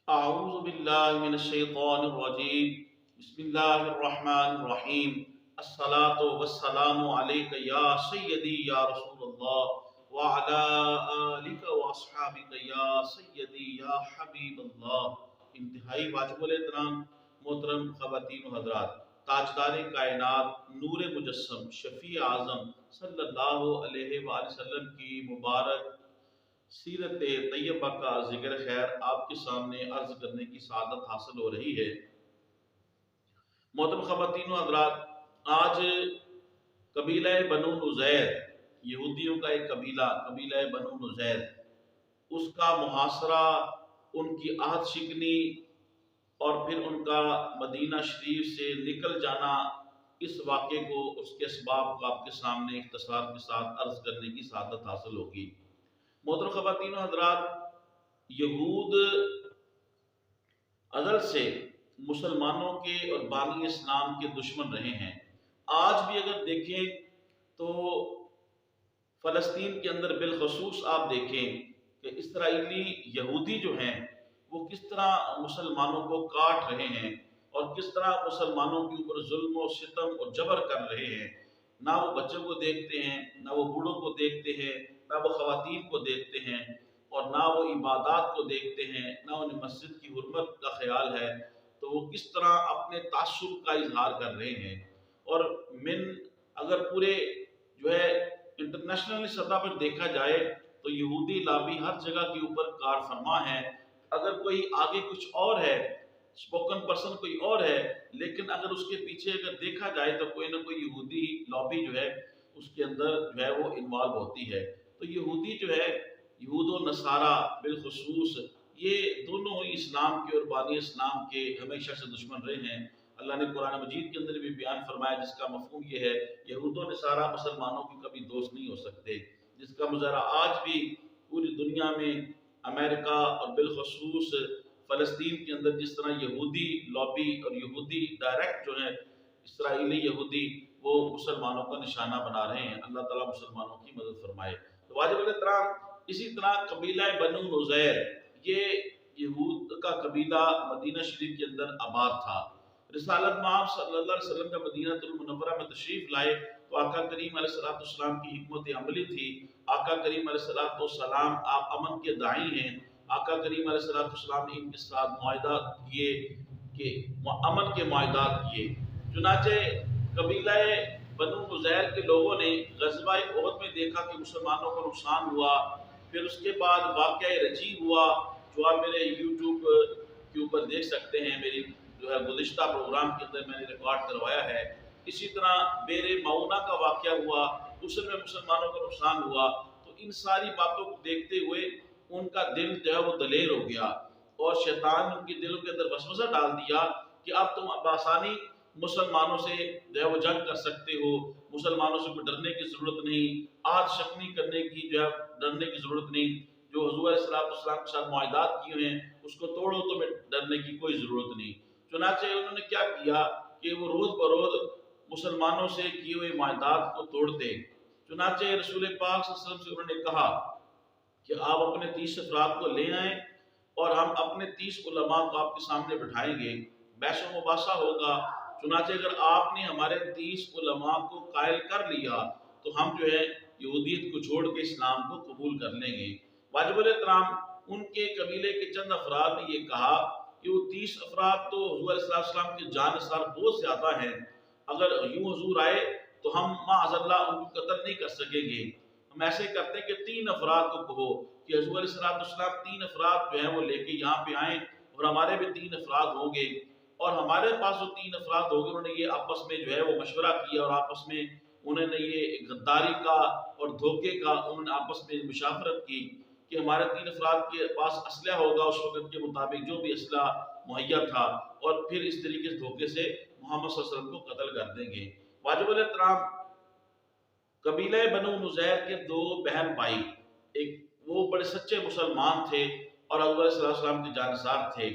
أعوذ بالله من الشيطان الرجيم بسم الله الرحمن الرحيم الصلاة والسلام عليك يا سيدي يا رسول الله وعلى آلك وأصحابك يا سيدي يا حبيب الله. انتہائی واجب الاحترام محترم خواتین و حضرات، تاجدار کائنات نور مجسم شفیع اعظم صلی اللہ علیہ وآلہ وسلم کی مبارک سیرت طیبہ کا ذکر خیر آپ کے سامنے عرض کرنے کی سعادت حاصل ہو رہی ہے۔ محترم خواتین و حضرات، آج قبیلہ بنو نزیر، یہودیوں کا ایک قبیلہ بنو نزیر، اس کا محاصرہ، ان کی عہد شکنی اور پھر ان کا مدینہ شریف سے نکل جانا، اس واقعے کو، اس کے اسباب کو آپ کے سامنے اختصار کے ساتھ عرض کرنے کی سعادت حاصل ہوگی۔ محترم خواتین و حضرات، یہود ازل سے مسلمانوں کے اور بانی اسلام کے دشمن رہے ہیں۔ آج بھی اگر دیکھیں تو فلسطین کے اندر بالخصوص آپ دیکھیں کہ اسرائیلی یہودی جو ہیں وہ کس طرح مسلمانوں کو کاٹ رہے ہیں اور کس طرح مسلمانوں کے اوپر ظلم و ستم اور جبر کر رہے ہیں۔ نہ وہ بچوں کو دیکھتے ہیں، نہ وہ بوڑھوں کو دیکھتے ہیں، نہ وہ خواتین کو دیکھتے ہیں، اور نہ وہ عبادات کو دیکھتے ہیں، نہ انہیں مسجد کی حرمت کا خیال ہے۔ تو وہ کس طرح اپنے تعصب کا اظہار کر رہے ہیں۔ اور اگر پورے جو ہے انٹرنیشنل سطح پر دیکھا جائے تو یہودی لابی ہر جگہ کے اوپر کار فرما ہے۔ اگر کوئی آگے کچھ اور ہے، اسپوکن پرسن کوئی اور ہے، لیکن اگر اس کے پیچھے اگر دیکھا جائے تو کوئی نہ کوئی یہودی لابی جو ہے اس کے اندر جو ہے وہ انوالو ہوتی ہے۔ تو یہودی جو ہے، یہود و نصارہ بالخصوص، یہ دونوں ہی اسلام کے اور بانی اسلام کے ہمیشہ سے دشمن رہے ہیں۔ اللہ نے قرآن مجید کے اندر بھی بیان فرمایا جس کا مفہوم یہ ہے، یہود و نصارہ مسلمانوں کے کبھی دوست نہیں ہو سکتے، جس کا مظاہرہ آج بھی پوری دنیا میں امریکہ اور بالخصوص فلسطین کے اندر جس طرح یہودی لابی اور یہودی ڈائریکٹ جو ہے اسرائیلی یہودی وہ مسلمانوں کا نشانہ بنا رہے ہیں۔ اللہ تعالیٰ مسلمانوں کی مدد فرمائے۔ تو واجب الاحترام، اسی طرح قبیلہ بنو نزیر، یہ یہود کا قبیلہ مدینہ شریف کے اندر آباد تھا۔ رسالت مآب صلی اللہ علیہ وسلم کا مدینہ المنورہ میں تشریف لائے تو آقا کریم علیہ السلام کی حکمت عملی تھی۔ آقا کریم علیہ السلام آپ امن کے داعی ہیں۔ آقا کریم علیہ السلام نے ان کے ساتھ معاہدات کیے کہ امن کے معاہدات کیے۔ چنانچہ قبیلہ بنو نزیر کے لوگوں نے غزوہ احد میں دیکھا کہ مسلمانوں کو نقصان ہوا۔ پھر اس کے بعد واقعہ رجیع ہوا، جو آپ میرے یوٹیوب کے اوپر دیکھ سکتے ہیں، میری جو ہے گزشتہ پروگرام کے اندر میں نے ریکارڈ کروایا ہے۔ اسی طرح بیر معونہ کا واقعہ ہوا، اس میں مسلمانوں کا نقصان ہوا۔ تو ان ساری باتوں کو دیکھتے ہوئے ان کا دل جو ہے وہ دلیر ہو گیا، اور شیطان ان کے دلوں کے اندر وسوسہ ڈال دیا کہ اب تم بآسانی مسلمانوں سے جو ہے وہ جنگ کر سکتے ہو، مسلمانوں سے کوئی ڈرنے کی ضرورت نہیں، عہد شکنی کرنے کی جو ہے ڈرنے کی ضرورت نہیں، جو حضور علیہ السلام کے ساتھ معاہدات کیے ہیں اس کو توڑو، تمہیں ڈرنے کی کوئی ضرورت نہیں۔ چنانچہ انہوں نے کیا کیا کہ وہ روز بروز مسلمانوں سے کیے ہوئے معاہدات کو توڑتے۔ چنانچہ رسول پاک صلی اللہ علیہ وسلم سے انہوں نے کہا کہ آپ اپنے 30 افراد کو لے آئیں اور ہم اپنے 30 علماء کو آپ کے سامنے بٹھائیں گے، بحث و مباحثہ ہوگا۔ چنانچہ اگر آپ نے ہمارے 30 علماء کو قائل کر لیا تو ہم جو ہے یہودیت کو چھوڑ کے اسلام کو قبول کر لیں گے۔ واجب الاحترام، ان کے قبیلے کے چند افراد نے یہ کہا کہ وہ 30 افراد تو حضور علیہ السلام کے جانثار بہت زیادہ ہیں، اگر یوں حضور آئے تو ہم معاذ اللہ ان کو قتل نہیں کر سکیں گے۔ ہم ایسے کرتے ہیں کہ 3 افراد کو کہو کہ حضور علیہ السلام 3 افراد جو ہیں وہ لے کے یہاں پہ آئیں، اور ہمارے بھی 3 افراد ہوں گے، اور ہمارے پاس جو 3 افراد ہوں گے۔ انہوں نے یہ آپس میں جو ہے وہ مشورہ کیا، اور آپس میں انہوں نے یہ غداری کا اور دھوکے کا انہوں نے آپس میں مشاورت کی کہ ہمارے 3 افراد کے پاس اسلحہ ہوگا اس وقت کے مطابق جو بھی اسلحہ مہیا تھا، اور پھر اس طریقے سے دھوکے سے محمد صلی اللہ علیہ وسلم کو قتل کر دیں گے۔ واجب الاحترام، قبیلہ بنو نزیر کے 2 بہن بھائی، ایک وہ بڑے سچے مسلمان تھے اور حضور صلی اللہ علیہ وسلم کے جانثار تھے۔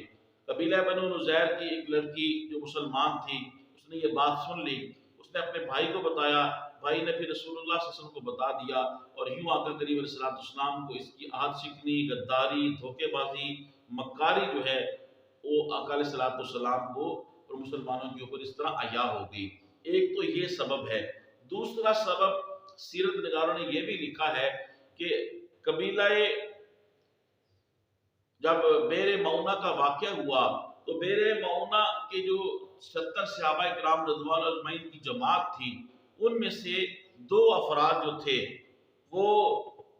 قبیلہ بنو نزیر کی ایک لڑکی جو مسلمان تھی، اس نے یہ بات سن لی، اس نے اپنے بھائی کو بتایا، بھائی نے پھر رسول اللہ صلی اللہ علیہ وسلم کو بتا دیا، اور یوں آقا کریم علیہ السلام کو اس کی عہد شکنی، غداری، دھوکے بازی، مکاری جو ہے وہ آقا علیہ الصلوۃ والسلام کو اور مسلمانوں کے اوپر اس طرح عیا ہو گئی۔ ایک تو یہ سبب ہے۔ دوسرا سبب سیرت نگاروں نے یہ بھی لکھا ہے کہ قبیلہ جب بیر معونہ کا واقعہ ہوا تو بیر معونہ کے جو 70 صحابہ کرام رضوان اللہ اجمعین کی جماعت تھی، ان میں سے 2 افراد جو تھے وہ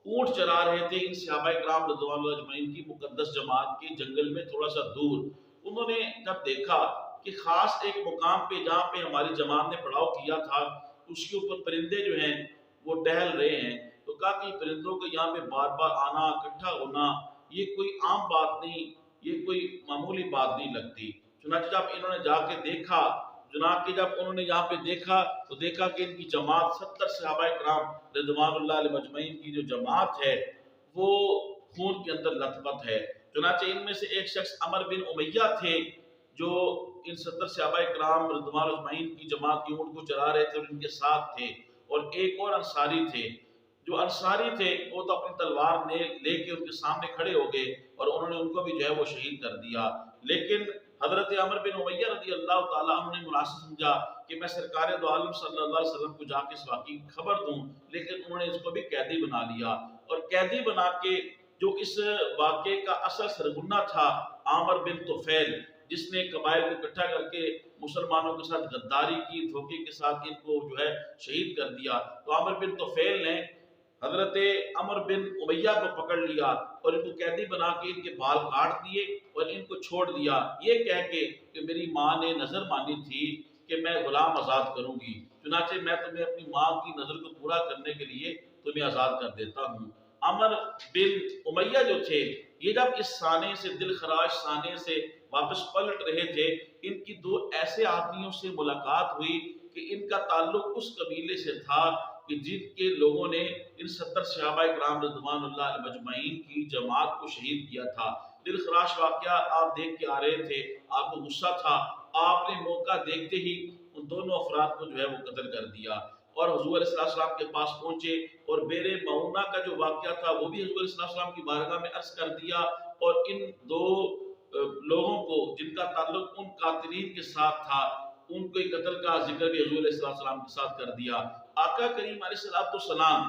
اونٹ چرا رہے تھے ان صحابہ کرام رضوان اللہ اجمعین کی مقدس جماعت کے جنگل میں تھوڑا سا دور۔ انہوں نے جب دیکھا کہ خاص ایک مقام پہ جہاں پہ ہماری جماعت نے پڑاؤ کیا تھا اس کے اوپر پرندے جو ہیں وہ ٹہل رہے ہیں، تو کہا کہ پرندوں کو یہاں پہ بار بار آنا اکٹھا ہونا یہ کوئی عام بات نہیں، یہ کوئی معمولی بات نہیں لگتی۔ چنانچہ جب انہوں نے جا کے دیکھا، جناب کہ جب انہوں نے یہاں پہ دیکھا تو دیکھا کہ ان کی جماعت 70 صحابہ کرام رضوان اللہ علیہ مجمعین کی جو جماعت ہے وہ خون کے اندر لت پت ہے۔ چنانچہ ان میں سے ایک شخص عمر بن امیہ تھے جو ان 70 صحابہ کرام رضوان اللہ اجمعین کی جماعت کی اونٹ کو چرا رہے تھے اور ان کے ساتھ تھے، اور ایک اور انصاری تھے۔ جو انصاری تھے وہ تو اپنی تلوار لے کے ان کے سامنے کھڑے ہو گئے اور انہوں نے ان کو بھی جو ہے وہ شہید کر دیا، لیکن حضرت عمر بن امیہ رضی اللہ تعالیٰ عنہ نے مناسب سمجھا کہ میں سرکار دو عالم صلی اللہ علیہ وسلم کو جا کے اس واقعی کی خبر دوں، لیکن انہوں نے اس کو بھی قیدی بنا لیا، اور قیدی بنا کے جو اس واقعے کا اصل سرغنہ تھا عامر بن طفیل، جس نے قبائل کو اکٹھا کر کے مسلمانوں کے ساتھ غداری کی، دھوکے کے ساتھ ان کو جو ہے شہید کر دیا، تو عامر بن طفیل نے حضرت عمر بن امیہ کو پکڑ لیا اور ان کو قیدی بنا کے ان کے بال کاٹ دیے اور ان کو چھوڑ دیا، یہ کہہ کے کہ میری ماں نے نظر مانی تھی کہ میں غلام آزاد کروں گی، چنانچہ میں تمہیں اپنی ماں کی نظر کو پورا کرنے کے لیے تمہیں آزاد کر دیتا ہوں۔ عمر بن امیہ جو تھے یہ جب اس سانے سے دل خراش سانے سے واپس پلٹ رہے تھے، ان کی 2 ایسے آدمیوں سے ملاقات ہوئی کہ ان کا تعلق اس قبیلے سے تھا کہ جن کے لوگوں نے ان 70 صحابہ کرام رضوان اللہ علیہ مجمعین کی جماعت کو شہید کیا تھا۔ دل خراش واقعہ آپ دیکھ کے آ رہے تھے، آپ کو غصہ تھا، آپ نے موقع دیکھتے ہی ان دونوں افراد کو جو ہے وہ قتل کر دیا، اور حضور علیہ السلام کے پاس پہنچے اور بیر معونہ کا جو واقعہ تھا وہ بھی حضور علیہ السلام کی بارگاہ میں عرض کر دیا، اور ان 2 لوگوں کو جن کا تعلق ان قاتلین کے ساتھ تھا ان کو قتل کا ذکر بھی حضور علیہ السلام کے ساتھ کر دیا۔ آقا کریم علیہ السلام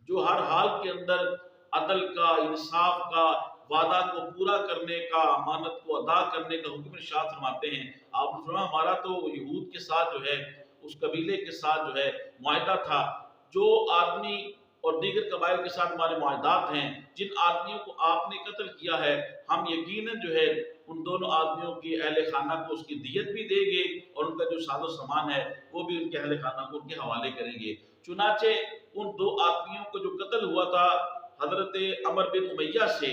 جو ہر حال کے اندر عدل کا، انصاف کا، وعدہ کو پورا کرنے کا، امانت کو ادا کرنے کا حکم ارشاد فرماتے ہیں، آپ نے فرمایا ہمارا تو یہود کے ساتھ جو ہے اس قبیلے کے ساتھ جو ہے معاہدہ تھا، جو آدمی اور دیگر قبائل کے ساتھ ہمارے معاہدات ہیں، جن آدمیوں کو آپ نے قتل کیا ہے ہم یقیناً جو ہے ان دونوں آدمیوں کی اہل خانہ کو اس کی دیت بھی دیں گے اور ان کا جو ساز و سامان ہے وہ بھی ان کے اہل خانہ کو ان کے حوالے کریں گے۔ چنانچہ ان 2 آدمیوں کو جو قتل ہوا تھا حضرت عمر بن امیہ سے،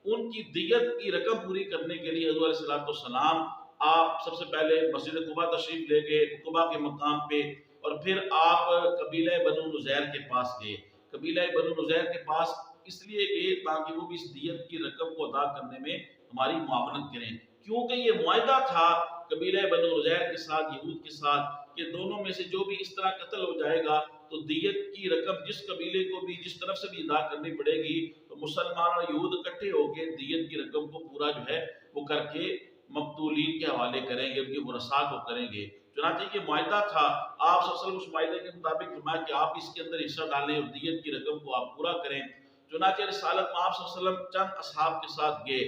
ان کی دیت کی رقم پوری کرنے کے لیے حضور علیہ السلام آپ سب سے پہلے مسجد قباء تشریف لے گئے، قباء کے مقام پہ، اور پھر آپ قبیلہ بنو نزیر کے پاس گئے۔ قبیلہ بنو نزیر کے پاس اس لیے گئے تاکہ وہ بھی اس دیت کی رقم کو ادا کرنے میں ہماری معاونت کریں، کیونکہ یہ معاہدہ تھا قبیلہ بنو نزیر کے ساتھ، یہود کے ساتھ، کہ دونوں میں سے جو بھی اس طرح قتل ہو جائے گا تو دیت کی رقم جس قبیلے کو بھی جس طرف سے بھی ادا کرنی پڑے گی، تو مسلمان اور یہود اکٹھے ہو کے دیت کی رقم کو پورا جو ہے وہ کر کے مقتولین کے حوالے کریں گے، ان کے ورثاء کو کریں گے۔ چنانچہ یہ معاہدہ تھا، آپ صلی اللہ علیہ وسلم اس معاہدے کے مطابق فرمایا کہ آپ اس کے اندر حصہ ڈالیں اور دیت کی رقم کو آپ پورا کریں۔ چنانچہ رسالت میں آپ صلی اللہ علیہ وسلم چند اصحاب کے ساتھ گئے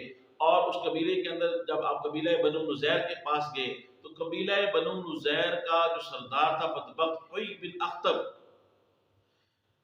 اور اس قبیلے کے اندر جب آپ قبیلہ بنو نزیر کے پاس گئے تو قبیلہ بنو نزیر کا جو سردار تھا بدبخت حوی بن اخطب،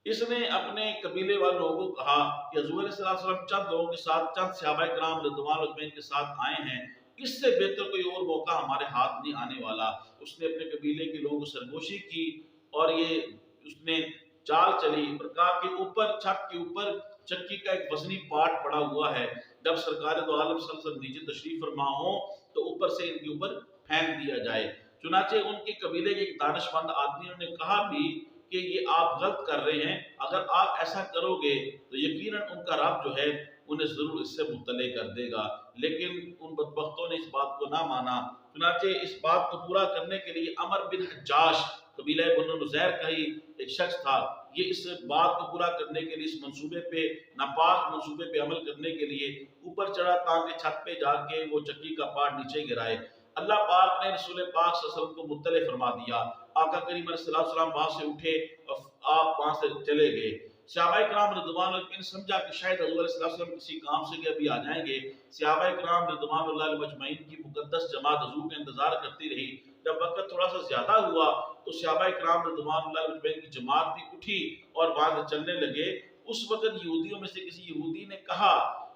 اس نے اپنے قبیلے والوں لوگوں کو کہا کہ حضور علیہ السلام چند لوگوں کے ساتھ، چند صحابہ کرام رضوان اجمعین کے ساتھ آئے ہیں، اس سے بہتر کوئی اور موقع ہمارے ہاتھ نہیں آنے والا۔ اس نے اپنے قبیلے کے لوگوں کو سرگوشی کی اور یہ اس نے چال چلی اور کہا کہ اوپر چھت کے اوپر چکی کا ایک وزنی پاٹ پڑا ہوا ہے، جب سرکار دو عالم صلی اللہ علیہ وسلم نیچے تشریف فرما ہوں تو اوپر سے ان کے اوپر پھینک دیا جائے۔ چنانچہ ان کے قبیلے کے ایک دانش مند آدمیوں نے کہا بھی کہ یہ آپ غلط کر رہے ہیں، اگر آپ ایسا کرو گے تو یقیناً ان کا رب جو ہے انہیں ضرور اس سے مطلع کر دے گا، لیکن ان بدبختوں نے اس بات کو نہ مانا۔ چنانچہ اس بات کو پورا کرنے کے لیے عمر بن حجاش قبیلہ بنو نزیر کا ہی ایک شخص تھا، یہ اس بات کو پورا کرنے کے لیے، اس منصوبے پہ، ناپاک منصوبے پہ عمل کرنے کے لیے اوپر چڑھا تاکہ چھت پہ جا کے وہ چکی کا پارٹ نیچے گرائے۔ اللہ پاک نے رسول پاک صلی اللہ علیہ وسلم کو مطلع فرما دیا۔ آقا کریم علیہ السلام وہاں سے اٹھے اور آپ وہاں سے چلے گئے۔ صحابہ کرام رضوان اللہ نے سمجھا کہ شاید حضور علیہ السلام کسی کام سے ابھی آ جائیں گے۔ صحابہ کرام رضوان اللہ علیہ مجمعین کی مقدس جماعت حضور کا انتظار کرتی رہی۔ جب وقت تھوڑا سا زیادہ ہوا تو صحابہ کرام رضوان اللہ علیہ مجمعین کی جماعت بھی اٹھی اور وہاں سے چلنے لگے۔ اس وقت یہودیوں میں سے کسی یہودی نے کہا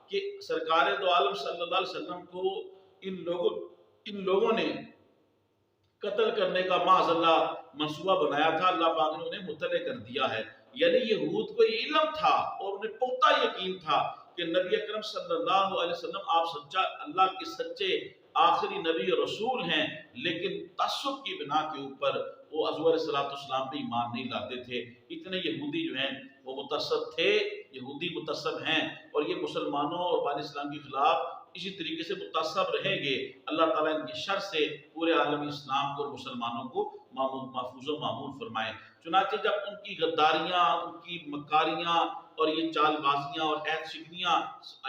کہ سرکار دو عالم صلی اللہ علیہ وسلم کو ان لوگوں نے قتل کرنے کا معاذ اللہ منصوبہ بنایا تھا، اللہ پاک نے انہیں مطلع کر دیا ہے۔ یعنی یہود کو یہ علم تھا اور انہیں پختہ یقین تھا کہ نبی اکرم صلی اللہ علیہ وسلم آپ سچا اللہ کے سچے آخری نبی رسول ہیں، لیکن تعصب کی بنا کے اوپر وہ حضور علیہ السلام پہ ایمان نہیں لاتے تھے۔ اتنے یہودی جو ہیں وہ متعصب تھے، یہودی متعصب ہیں، اور یہ مسلمانوں اور بانی اسلام کے خلاف اسی طریقے سے متعصب رہیں گے۔ اللہ تعالیٰ ان کی شر سے پورے عالم اسلام کو اور مسلمانوں کو محفوظ و معمول فرمائے۔ چنانچہ جب ان کی غداریاں، ان کی مکاریاں اور یہ چال بازیاں اور عہد شکنیاں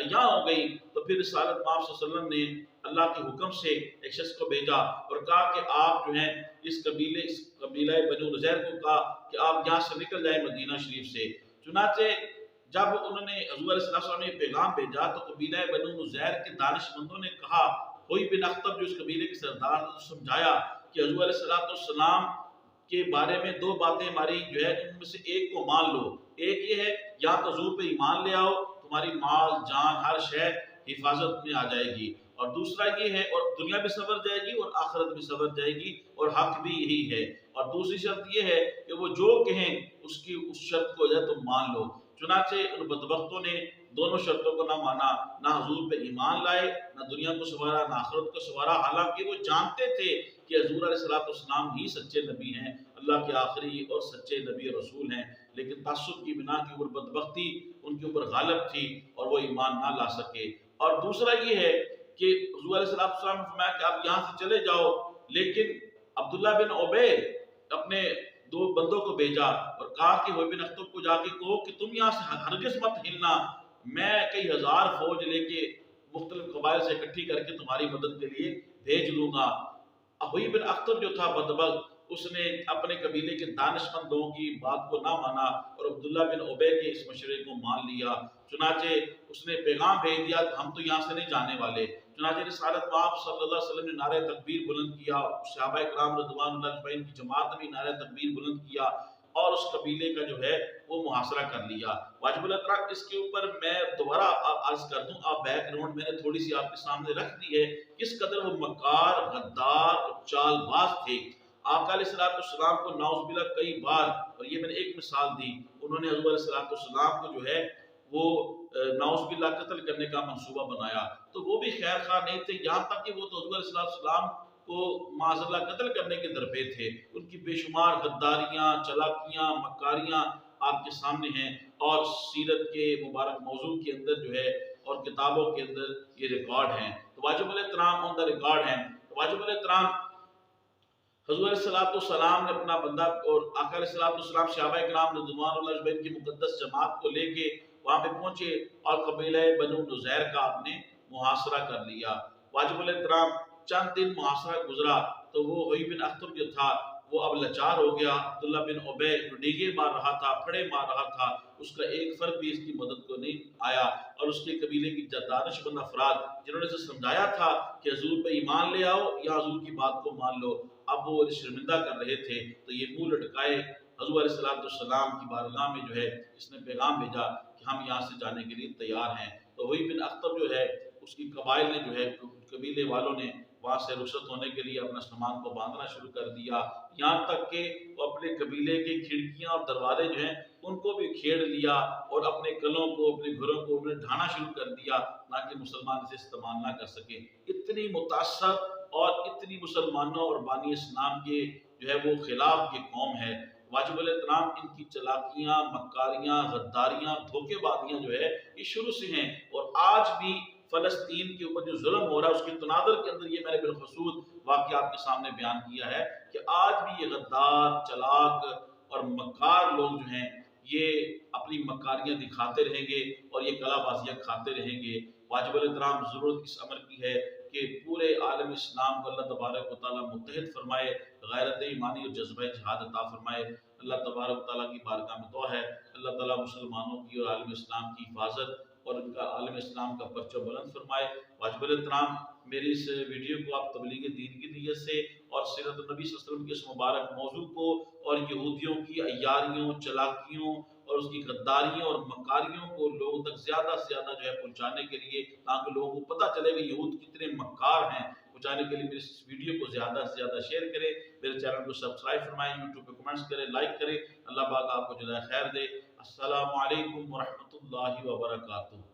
عیاں ہو گئی تو پھر رسالت مآب صلی اللہ علیہ وسلم نے اللہ کے حکم سے ایک شخص کو بھیجا اور کہا کہ آپ جو ہیں اس قبیلہ بنو نزیر کو کہا کہ آپ یہاں سے نکل جائیں مدینہ شریف سے۔ چنانچہ جب انہوں نے حضور علیہ السلام نے پیغام بھیجا تو قبیلہ بنو نزیر کے دانش مندوں نے کہا، کوئی بن اختب جو اس قبیلے کے سردار نے سمجھایا کہ حضور علیہ السلام کے بارے میں دو باتیں ہماری جو ہے ان میں سے ایک کو مان لو۔ ایک یہ ہے یا تو حضور پہ ایمان لے آؤ، تمہاری مال جان ہر شے حفاظت میں آ جائے گی، اور دوسرا یہ ہے اور دنیا بھی سنور جائے گی اور آخرت بھی سنور جائے گی، اور حق بھی یہی ہے، اور دوسری شرط یہ ہے کہ وہ جو کہیں اس شرط کو جو ہے تم مان لو۔ چنانچہ ان بدبختوں نے دونوں شرطوں کو نہ مانا، نہ حضور پہ ایمان لائے، نہ دنیا کو سنوارا، نہ آخرت کو سنوارا، حالانکہ وہ جانتے تھے کہ حضور علیہ السلام ہی سچے نبی ہیں، اللہ کے آخری اور سچے نبی رسول ہیں، لیکن تعصب کی بنا کے اوپر بدبختی ان کے اوپر غالب تھی اور وہ ایمان نہ لا سکے۔ اور دوسرا یہ ہے کہ حضور علیہ السلام نے فرمایا کہ آپ یہاں سے چلے جاؤ، لیکن عبداللہ بن عبی اپنے دو بندوں کو بھیجا اور کہا کہ وہ بن اختب کو جا کے کہو کہ تم یہاں سے ہرگز مت ہلنا، میں کئی ہزار فوج لے کے مختلف قبائل سے اکٹھی کر کے تمہاری مدد کے لیے بھیج لوں گا۔ ابی بن اختب جو تھا بدبخت، اس نے اپنے قبیلے کے دانش مندوں کی بات کو نہ مانا اور عبداللہ بن عبی کے اس مشورے کو مان لیا۔ چنانچہ اس نے پیغام بھیج دیا کہ ہم تو یہاں سے نہیں جانے والے۔ چنانچہ رسالت مآب صلی اللہ علیہ وسلم نے نعرہ تکبیر بلند کیا، صحابہ کرام رضوان اللہ اجمعین کی جماعت نے بھی نعرہ تکبیر بلند کیا اور اس قبیلے کا جو ہے وہ محاصرہ کر لیا۔ واجب الاطلاق اس کے اوپر میں دوبارہ عرض کر دوں، آپ بیک گراؤنڈ میں نے تھوڑی سی آپ کے سامنے رکھ دی ہے، کس قدر وہ مکار، غدار اور چال باز تھے۔ آقا علیہ السلام کو نعوذ باللہ کئی بار، اور یہ میں نے ایک مثال دی، انہوں نے حضور علیہ السلام کو جو ہے وہ نعوذ باللہ قتل کرنے کا منصوبہ بنایا، تو وہ بھی خیر خواہ نہیں تھے، یہاں تک کہ وہ تو حضور علیہ السلام کو معاذ اللہ قتل کرنے کے درپے تھے۔ ان کی بے شمار غداریاں، چلاکیاں، مکاریاں آپ کے سامنے ہیں، اور سیرت کے مبارک موضوع کے اندر جو ہے اور کتابوں کے اندر یہ ریکارڈ ہیں، تو واجب الاحترام آن دا ریکارڈ ہیں۔ تو واجب الاحترام حضور علیہ السلام نے اپنا بندہ اور آقا علیہ السلام صحابہ کرام رضوان اللہ اجمعین کی مقدس جماعت کو لے کے وہاں پہ پہنچے اور قبیلہ بنو نزیر کا آپ نے محاصرہ کر لیا۔ واجب الاحترام چند دن محاصرہ گزرا تو وہ ابی بن اختب جو تھا وہ اب لاچار ہو گیا۔ عبداللہ بن عبی جو ڈیگے مار رہا تھا، پھڑے مار رہا تھا، اس کا ایک فرد بھی اس کی مدد کو نہیں آیا، اور اس کے قبیلے کی دانش مند افراد جنہوں نے اسے سمجھایا تھا کہ حضور پہ ایمان لے آؤ یا حضور کی بات کو مان لو، اب وہ شرمندہ کر رہے تھے، تو یہ منہ لٹکائے حضور علیہ السلام کی بارگاہ میں جو ہے اس نے پیغام بھیجا کہ ہم یہاں سے جانے کے لیے تیار ہیں۔ تو ابی بن اختب جو ہے اس کی قبائل نے جو ہے قبیلے والوں نے وہاں سے رخصت ہونے کے لیے اپنا سامان کو باندھنا شروع کر دیا، یہاں تک کہ وہ اپنے قبیلے کے کھڑکیاں اور دروازے جو ہیں ان کو بھی کھیڑ لیا اور اپنے قلعوں کو، اپنے گھروں کو انہیں ڈھانا شروع کر دیا تاکہ مسلمان اسے استعمال نہ کر سکیں۔ اتنی متعصب اور اتنی مسلمانوں اور بانی اسلام کے جو ہے وہ خلاف یہ قوم ہے۔ واجب الاحترام ان کی چلاکیاں، مکاریاں، غداریاں، دھوکے بازیاں جو ہے یہ شروع سے ہیں، اور آج بھی فلسطین کے اوپر جو ظلم ہو رہا ہے اس کی تناظر کے اندر یہ میں نے بالخصوص واقعہ آپ کے سامنے بیان کیا ہے کہ آج بھی یہ غدار، چلاک اور مکار لوگ جو ہیں یہ اپنی مکاریاں دکھاتے رہیں گے اور یہ کلا بازیاں کھاتے رہیں گے۔ واجب الاحترام ضرورت اس امر کی ہے کہ پورے عالم اسلام کو اللہ تبارک و تعالیٰ متحد فرمائے، غیرت ایمانی اور جذبہ جہاد عطا فرمائے۔ اللہ تبارک و تعالیٰ کی بارگاہ میں دعا ہے اللہ تعالیٰ مسلمانوں کی اور عالم اسلام کی حفاظت اور ان کا عالم اسلام کا پرچہ بلند فرمائے۔ واجب الاحترام میری اس ویڈیو کو آپ تبلیغ دین کی نیت سے اور سیرت النبی صلی اللہ علیہ وسلم کے اس مبارک موضوع کو اور یہودیوں کی عیاریوں، چلاکیوں اور اس کی غداریوں اور مکاریوں کو لوگوں تک زیادہ سے زیادہ جو ہے پہنچانے کے لیے، تاکہ لوگوں کو پتہ چلے کہ یہود کتنے مکار ہیں، پہنچانے کے لیے میری اس ویڈیو کو زیادہ سے زیادہ شیئر کریں، میرے چینل کو سبسکرائب فرمائیں، یوٹیوب پہ کمنٹس کریں، لائک کریں۔ اللہ پاک آپ کو جزائے خیر دے۔ السلام علیکم ورحمۃ اللہ وبرکاتہ۔